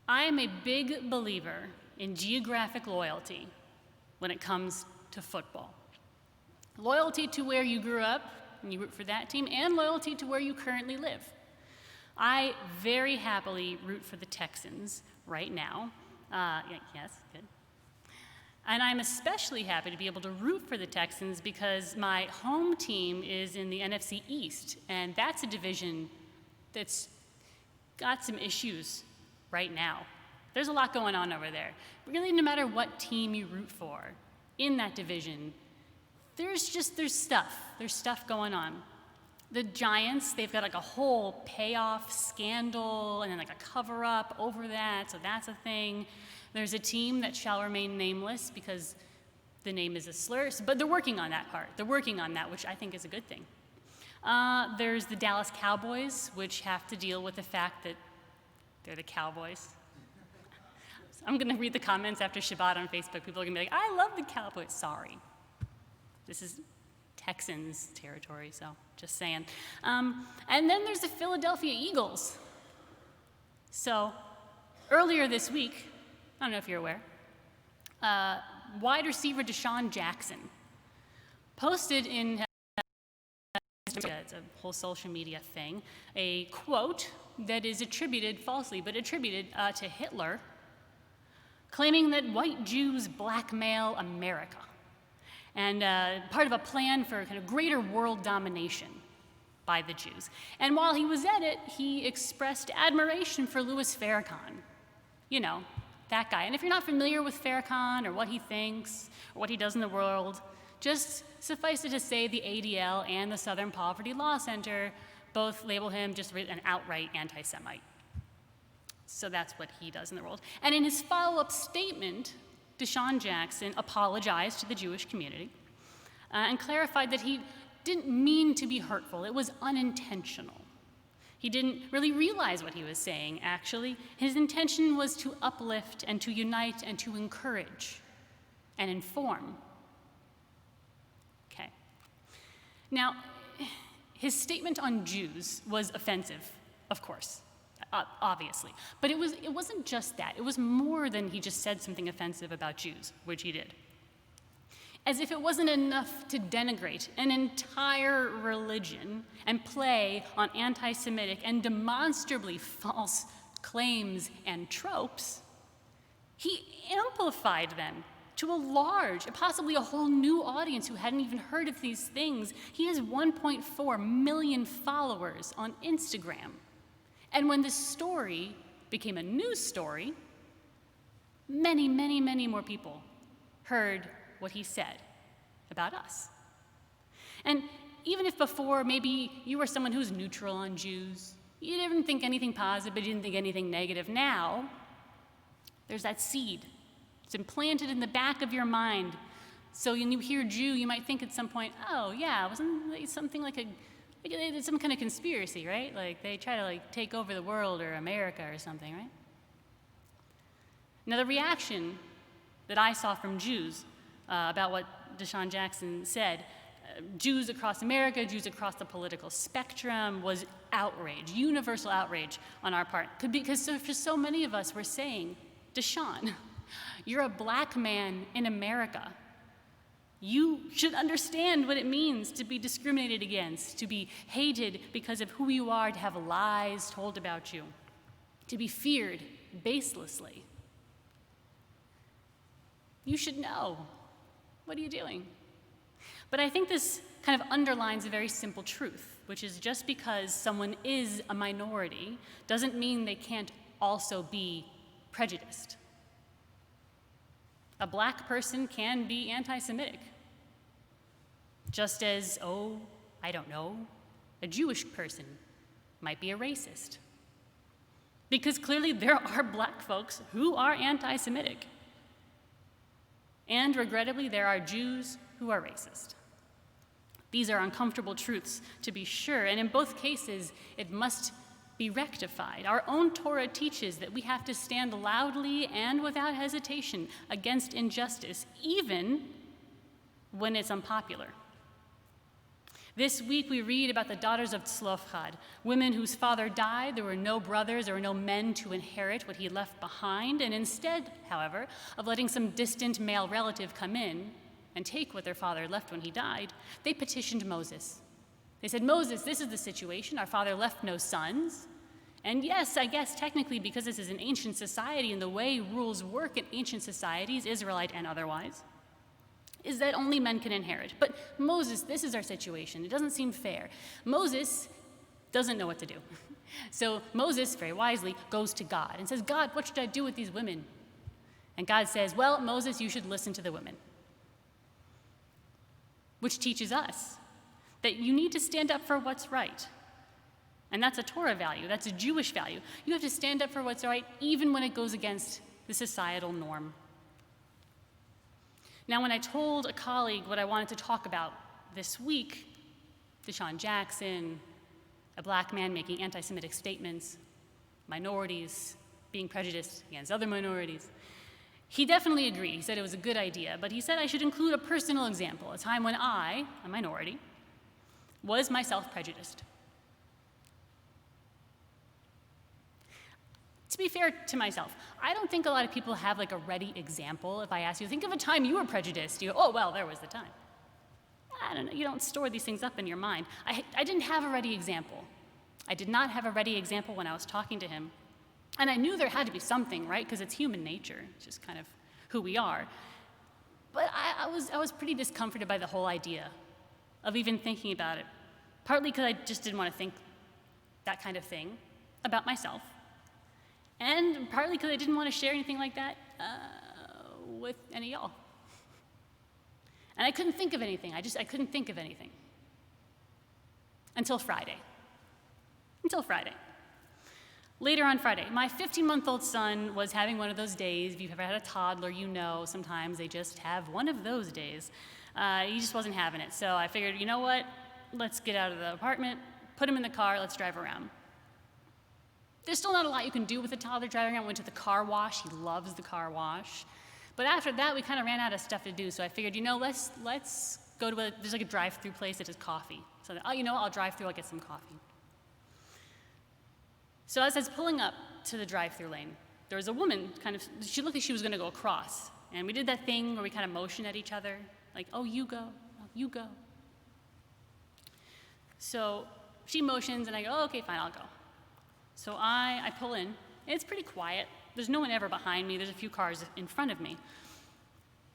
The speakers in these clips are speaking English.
I am a big believer in geographic loyalty when it comes to football. Loyalty to where you grew up, and you root for that team, and loyalty to where you currently live. I very happily root for the Texans right now. Yes, good. And I'm especially happy to be able to root for the Texans because my home team is in the NFC East, and that's a division that's got some issues right now. There's a lot going on over there. Really, no matter what team you root for in that division, there's stuff going on. The Giants, they've got like a whole payoff scandal and then like a cover-up over that, so that's a thing. There's a team that shall remain nameless because the name is a slur, but they're working on that part. They're working on that, which I think is a good thing. There's the Dallas Cowboys, which have to deal with the fact that they're the Cowboys. I'm going to read the comments after Shabbat on Facebook. People are going to be like, I love the Cowboys. Sorry. This is Texans territory, so just saying. And then there's the Philadelphia Eagles. So earlier this week, I don't know if you're aware, wide receiver DeSean Jackson posted in it's a whole social media thing, a quote that is attributed, falsely, but attributed to Hitler, claiming that white Jews blackmail America, and part of a plan for kind of greater world domination by the Jews. And while he was at it, he expressed admiration for Louis Farrakhan. You know, that guy. And if you're not familiar with Farrakhan or what he thinks or what he does in the world, just suffice it to say the ADL and the Southern Poverty Law Center both label him just an outright anti-Semite. So that's what he does in the world. And in his follow-up statement, DeSean Jackson apologized to the Jewish community and clarified that he didn't mean to be hurtful. It was unintentional. He didn't really realize what he was saying, actually. His intention was to uplift and to unite and to encourage and inform. Okay. Now, his statement on Jews was offensive, of course. Obviously. But it wasn't just that. It was more than he just said something offensive about Jews, which he did. As if it wasn't enough to denigrate an entire religion and play on anti-Semitic and demonstrably false claims and tropes, he amplified them to a large, possibly a whole new audience who hadn't even heard of these things. He has 1.4 million followers on Instagram. And when this story became a news story, many, many, many more people heard what he said about us. And even if before maybe you were someone who's neutral on Jews, you didn't think anything positive, but you didn't think anything negative, now there's that seed. It's implanted in the back of your mind. So when you hear Jew, you might think at some point, oh yeah, wasn't it something like it's some kind of conspiracy, right? Like they try to take over the world or America or something, right? Now the reaction that I saw from Jews about what DeSean Jackson said, Jews across America, Jews across the political spectrum, was outrage, universal outrage on our part. Because for so many of us, we're saying, DeSean, you're a black man in America. You should understand what it means to be discriminated against, to be hated because of who you are, to have lies told about you, to be feared baselessly. You should know. What are you doing? But I think this kind of underlines a very simple truth, which is just because someone is a minority doesn't mean they can't also be prejudiced. A black person can be anti-Semitic, just as, I don't know, a Jewish person might be a racist. Because clearly there are black folks who are anti-Semitic. And regrettably, there are Jews who are racist. These are uncomfortable truths, to be sure, and in both cases, it must be rectified. Our own Torah teaches that we have to stand loudly and without hesitation against injustice, even when it's unpopular. This week we read about the daughters of Tzlofchad, women whose father died. There were no brothers, there were no men to inherit what he left behind. And instead, however, of letting some distant male relative come in and take what their father left when he died, they petitioned Moses. They said, Moses, this is the situation. Our father left no sons. And yes, I guess technically because this is an ancient society and the way rules work in ancient societies, Israelite and otherwise, is that only men can inherit. But Moses, this is our situation. It doesn't seem fair. Moses doesn't know what to do. So Moses, very wisely, goes to God and says, God, what should I do with these women? And God says, well, Moses, you should listen to the women. Which teaches us that you need to stand up for what's right. And that's a Torah value. That's a Jewish value. You have to stand up for what's right even when it goes against the societal norm. Now, when I told a colleague what I wanted to talk about this week, DeSean Jackson, a black man making anti-Semitic statements, minorities being prejudiced against other minorities, he definitely agreed. He said it was a good idea, but he said I should include a personal example, a time when I, a minority, was myself prejudiced. To be fair to myself, I don't think a lot of people have like a ready example. If I ask you, think of a time you were prejudiced, you go, oh, well, there was the time. I don't know, you don't store these things up in your mind. I didn't have a ready example. I did not have a ready example when I was talking to him. And I knew there had to be something, right? Because it's human nature, it's just kind of who we are. But I was pretty discomforted by the whole idea of even thinking about it. Partly because I just didn't want to think that kind of thing about myself. And partly because I didn't want to share anything like that with any of y'all. And I couldn't think of anything. I couldn't think of anything. Until Friday. Later on Friday, my 15-month-old son was having one of those days. If you've ever had a toddler, you know sometimes they just have one of those days. He just wasn't having it. So I figured, you know what? Let's get out of the apartment, put him in the car, let's drive around. There's still not a lot you can do with a toddler driving around. I went to the car wash. He loves the car wash. But after that, we kind of ran out of stuff to do. So I figured, let's go to there's like a drive-through place that does coffee. So I'll drive through, I'll get some coffee. So as I was pulling up to the drive-through lane, there was a woman she looked like she was going to go across. And we did that thing where we kind of motion at each other, like, oh, you go, oh, you go. So she motions, and I go, oh, okay, fine, I'll go. So I pull in, and it's pretty quiet. There's no one ever behind me. There's a few cars in front of me.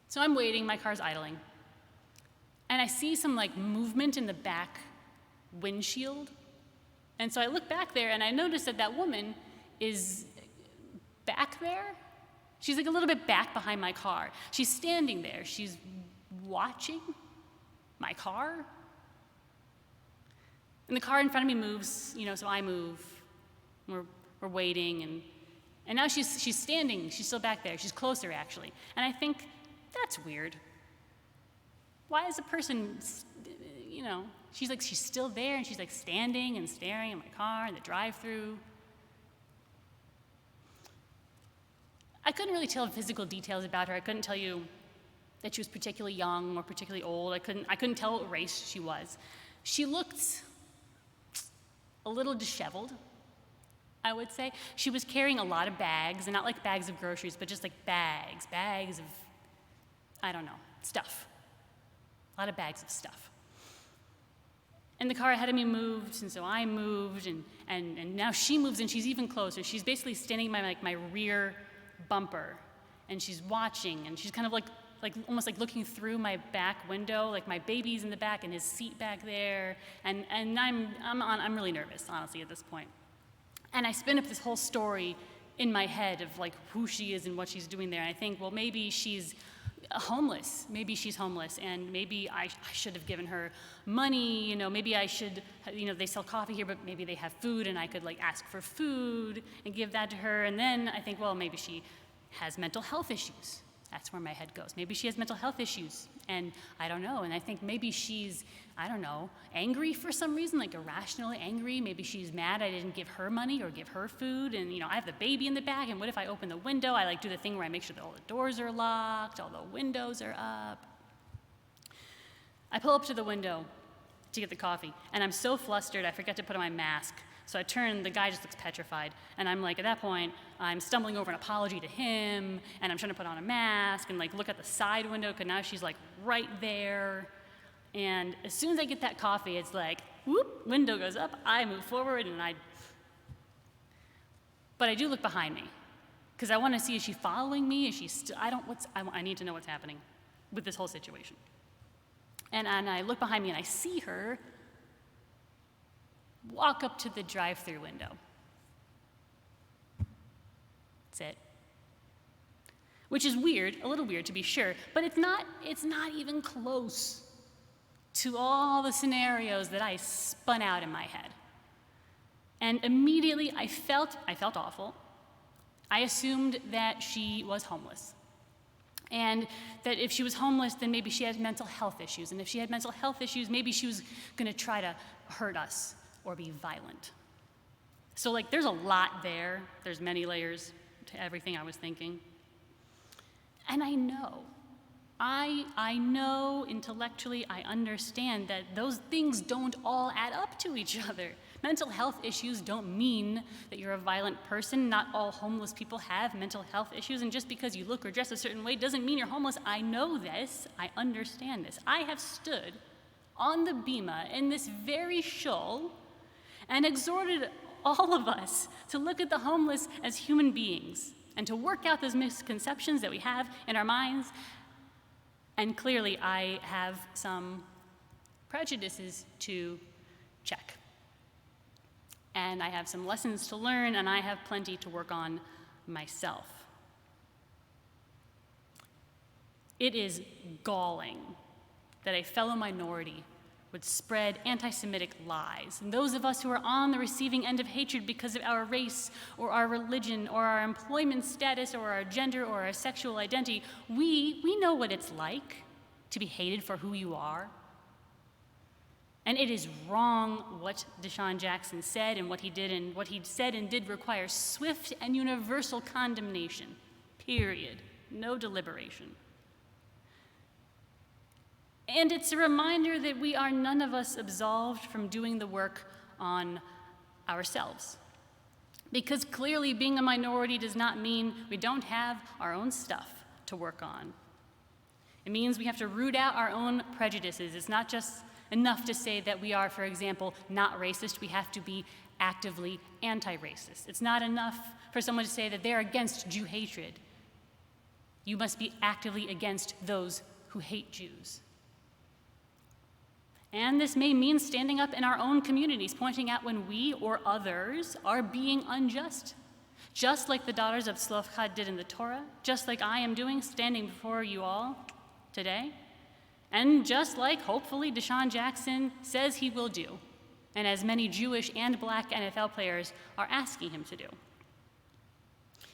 So I'm waiting, my car's idling. And I see some movement in the back windshield. And so I look back there, and I notice that woman is back there. She's a little bit back behind my car. She's standing there. She's watching my car. And the car in front of me moves, so I move. We're waiting, and now she's standing. She's still back there. She's closer, actually. And I think, that's weird. Why is a person, she's still there, and she's standing and staring at my car in the drive-through. I couldn't really tell physical details about her. I couldn't tell you that she was particularly young or particularly old. I couldn't tell what race she was. She looked a little disheveled, I would say. She was carrying a lot of bags, and not like bags of groceries, but just bags of, I don't know, stuff. A lot of bags of stuff. And the car ahead of me moved, and so I moved, and now she moves, and she's even closer. She's basically standing by my rear bumper, and she's watching, and she's kind of almost looking through my back window, my baby's in the back and his seat back there, and I'm really nervous, honestly, at this point. And I spin up this whole story in my head of who she is and what she's doing there. And I think, well, maybe she's homeless. Maybe she's homeless, and maybe I should have given her money. Maybe I should. They sell coffee here, but maybe they have food, and I could ask for food and give that to her. And then I think, well, maybe she has mental health issues. That's where my head goes. Maybe she has mental health issues, and I don't know. And I think maybe she's, angry for some reason, irrationally angry. Maybe she's mad I didn't give her money or give her food, and I have the baby in the back, and what if I open the window? I do the thing where I make sure that all the doors are locked, all the windows are up. I pull up to the window, to get the coffee. And I'm so flustered, I forget to put on my mask. So I turn, the guy just looks petrified. And I'm like, at that point, I'm stumbling over an apology to him, and I'm trying to put on a mask and like look at the side window, because now she's like right there. And as soon as I get that coffee, it's like, whoop, window goes up, I move forward, and but I do look behind me, because I want to see, is she following me? Is she I need to know what's happening with this whole situation. And I look behind me and I see her walk up to the drive-through window. That's it. Which is weird, a little weird to be sure, but it's not even close to all the scenarios that I spun out in my head. And immediately I felt awful. I assumed that she was homeless. And that if she was homeless, then maybe she had mental health issues. And if she had mental health issues, maybe she was gonna try to hurt us or be violent. So like, there's a lot there. There's many layers to everything I was thinking. And I know intellectually, I understand that those things don't all add up to each other. Mental health issues don't mean that you're a violent person. Not all homeless people have mental health issues, and just because you look or dress a certain way doesn't mean you're homeless. I know this, I understand this. I have stood on the bima in this very shul and exhorted all of us to look at the homeless as human beings and to work out those misconceptions that we have in our minds. And clearly, I have some prejudices to check. And I have some lessons to learn, and I have plenty to work on myself. It is galling that a fellow minority would spread anti-Semitic lies. And those of us who are on the receiving end of hatred because of our race or our religion or our employment status or our gender or our sexual identity, we know what it's like to be hated for who you are. And it is wrong what DeSean Jackson said and what he did, and what he said and did requires swift and universal condemnation, period. No deliberation. And it's a reminder that we are none of us absolved from doing the work on ourselves. Because clearly being a minority does not mean we don't have our own stuff to work on. It means we have to root out our own prejudices. It's not just enough to say that we are, for example, not racist. We have to be actively anti-racist. It's not enough for someone to say that they're against Jew hatred. You must be actively against those who hate Jews. And this may mean standing up in our own communities, pointing out when we or others are being unjust. Just like the daughters of Tzlofchad did in the Torah, just like I am doing, standing before you all today, and just like, hopefully, DeSean Jackson says he will do, and as many Jewish and Black NFL players are asking him to do.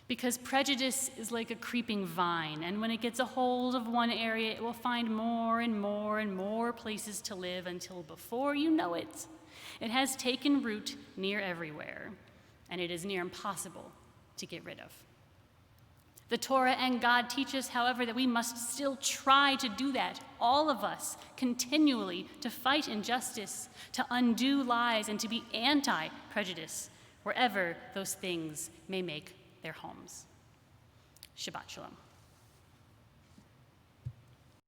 Because prejudice is like a creeping vine, and when it gets a hold of one area, it will find more and more and more places to live until before you know it, it has taken root near everywhere, and it is near impossible to get rid of. The Torah and God teach us, however, that we must still try to do that, all of us, continually, to fight injustice, to undo lies, and to be anti-prejudice wherever those things may make their homes. Shabbat Shalom.